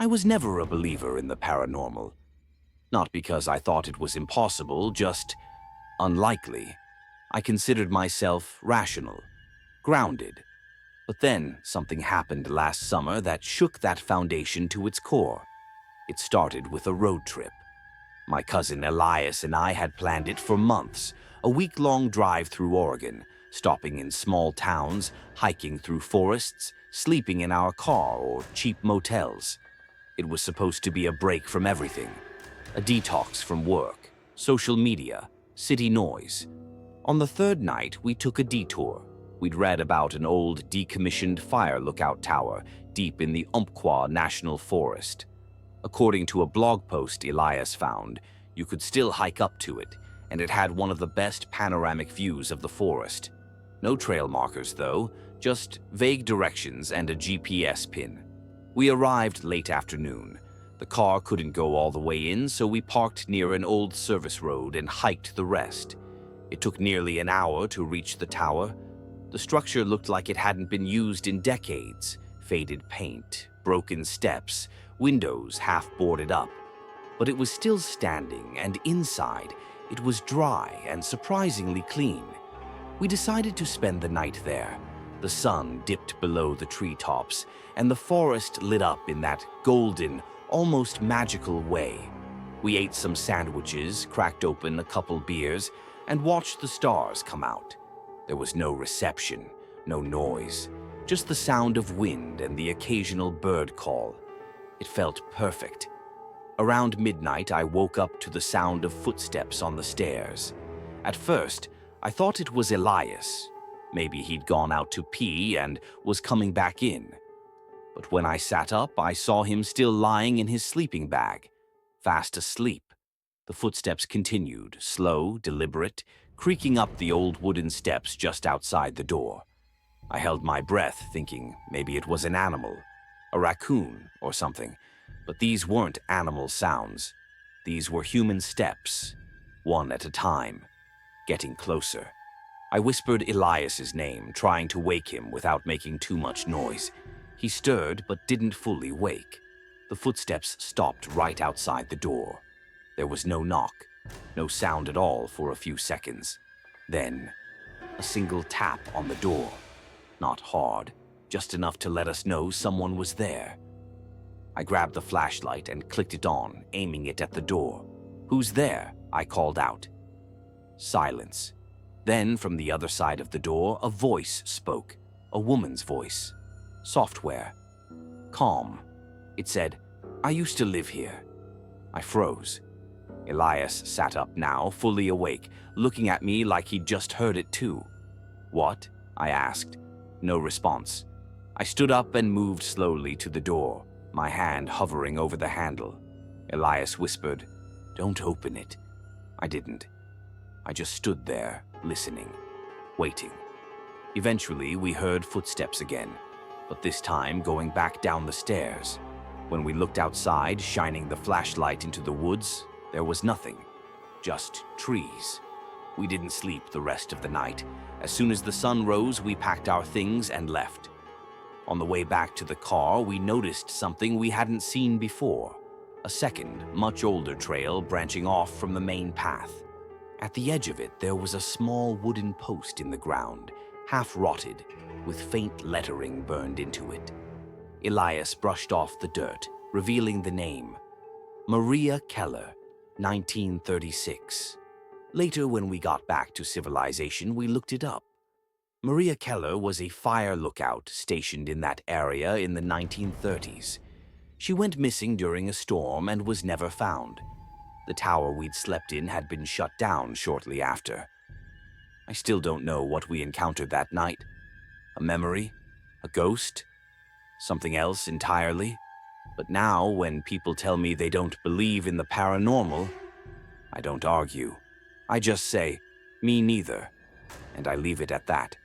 I was never a believer in the paranormal. Not because I thought it was impossible, just unlikely. I considered myself rational, grounded. But then something happened last summer that shook that foundation to its core. It started with a road trip. My cousin Elias and I had planned it for months, a week-long drive through Oregon, stopping in small towns, hiking through forests, sleeping in our car or cheap motels. It was supposed to be a break from everything, a detox from work, social media, city noise. On the third night, we took a detour. We'd read about an old decommissioned fire lookout tower deep in the Umpqua National Forest. According to a blog post Elias found, you could still hike up to it, and it had one of the best panoramic views of the forest. No trail markers, though, just vague directions and a GPS pin. We arrived late afternoon. The car couldn't go all the way in, so we parked near an old service road and hiked the rest. It took nearly an hour to reach the tower. The structure looked like it hadn't been used in decades. Faded paint, broken steps, windows half boarded up. But it was still standing, and inside, it was dry and surprisingly clean. We decided to spend the night there. The sun dipped below the treetops, and the forest lit up in that golden, almost magical way. We ate some sandwiches, cracked open a couple beers, and watched the stars come out. There was no reception, no noise, just the sound of wind and the occasional bird call. It felt perfect. Around midnight, I woke up to the sound of footsteps on the stairs. At first, I thought it was Elias. Maybe he'd gone out to pee and was coming back in. But when I sat up, I saw him still lying in his sleeping bag, fast asleep. The footsteps continued, slow, deliberate, creaking up the old wooden steps just outside the door. I held my breath, thinking maybe it was an animal, a raccoon or something. But these weren't animal sounds. These were human steps, one at a time, getting closer. I whispered Elias's name, trying to wake him without making too much noise. He stirred but didn't fully wake. The footsteps stopped right outside the door. There was no knock, no sound at all for a few seconds. Then, a single tap on the door. Not hard, just enough to let us know someone was there. I grabbed the flashlight and clicked it on, aiming it at the door. "Who's there?" I called out. Silence. Then, from the other side of the door, a voice spoke, a woman's voice. Software. Calm. It said, "I used to live here." I froze. Elias sat up now, fully awake, looking at me like he'd just heard it too. "What?" I asked. No response. I stood up and moved slowly to the door, my hand hovering over the handle. Elias whispered, "Don't open it." I didn't. I just stood there, listening, waiting. Eventually, we heard footsteps again, but this time going back down the stairs. When we looked outside, shining the flashlight into the woods, there was nothing, just trees. We didn't sleep the rest of the night. As soon as the sun rose, we packed our things and left. On the way back to the car, we noticed something we hadn't seen before. A second, much older trail branching off from the main path. At the edge of it, there was a small wooden post in the ground, half rotted, with faint lettering burned into it. Elias brushed off the dirt, revealing the name. Maria Keller, 1936. Later, when we got back to civilization, we looked it up. Maria Keller was a fire lookout stationed in that area in the 1930s. She went missing during a storm and was never found. The tower we'd slept in had been shut down shortly after. I still don't know what we encountered that night. A memory? A ghost? Something else entirely? But now, when people tell me they don't believe in the paranormal, I don't argue. I just say, "Me neither," and I leave it at that.